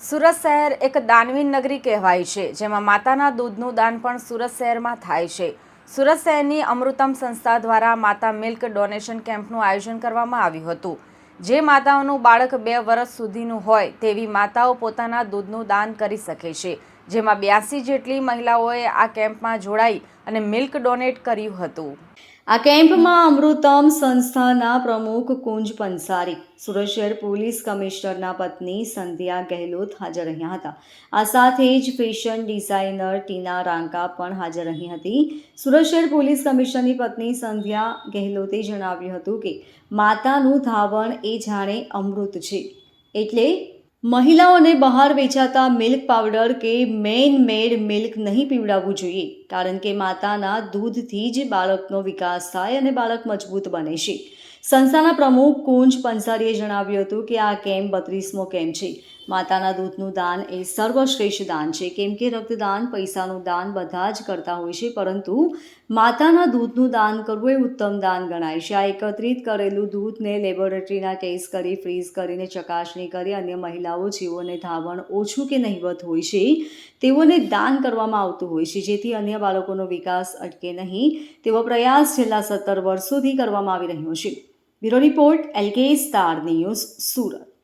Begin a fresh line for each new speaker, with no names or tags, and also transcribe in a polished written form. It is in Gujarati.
સુરત શહેર એક દાનવીર નગરી કહેવાય છે, જેમાં માતાના દૂધનું દાન પણ સુરત શહેરમાં થાય છે. સુરત શહેરની અમૃતમ સંસ્થા દ્વારા માતા મિલ્ક ડોનેશન કેમ્પનું આયોજન કરવામાં આવ્યું હતું. જે માતાઓનું બાળક 2 વર્ષ સુધીનું હોય તેવી માતાઓ પોતાના દૂધનું દાન કરી શકે છે, જેમાં 82 જેટલી મહિલાઓએ આ કેમ્પમાં જોડાઈ અને મિલ્ક ડોનેટ કર્યું હતું.
આ કેમ્પમાં અમૃતમ સંસ્થાના પ્રમુખ કુંજ પંસારી, સુરત શહેર પોલીસ કમિશનરના પત્ની સંધ્યા ગેહલોત હાજર રહ્યા હતા. આ સાથે જ ફેશન ડિઝાઇનર ટીના રાંકા પણ હાજર રહી હતી. સુરત શહેર પોલીસ કમિશનરની પત્ની સંધ્યા ગેહલોતે જણાવ્યું હતું કે માતાનું ધાવણ એ જાણે અમૃત છે, એટલે મહિલાઓને બહાર વેચાતા મિલ્ક પાવડર કે મેન મેડ મિલ્ક નહીં પીવડાવવું જોઈએ, કારણ કે માતાના દૂધથી જ બાળકનો વિકાસ થાય અને બાળક મજબૂત બને છે. સંસ્થાના પ્રમુખ કુંજ પંસારીએ જણાવ્યું હતું કે આ કેમ્પ 32મો કેમ્પ છે. માતાના દૂધનું દાન એ સર્વશ્રેષ્ઠ દાન છે, કેમ કે રક્તદાન, પૈસાનું દાન બધા જ કરતા હોય છે, પરંતુ માતાના દૂધનું દાન કરવું એ ઉત્તમ દાન ગણાય છે. આ એકત્રિત કરેલું દૂધને લેબોરેટરીના ટેસ્ટ કરી, ફ્રીઝ કરીને ચકાસણી કરી અન્ય મહિલાઓ જેઓને ધાવણ ઓછું કે નહિવત હોય છે તેઓને દાન કરવામાં આવતું હોય છે, જેથી અન્ય બાળકોનો વિકાસ અટકે નહીં તેવો પ્રયાસ છેલ્લા 17 વર્ષોથી કરવામાં આવી રહ્યો છે. Bureau report, LK star news, Surat.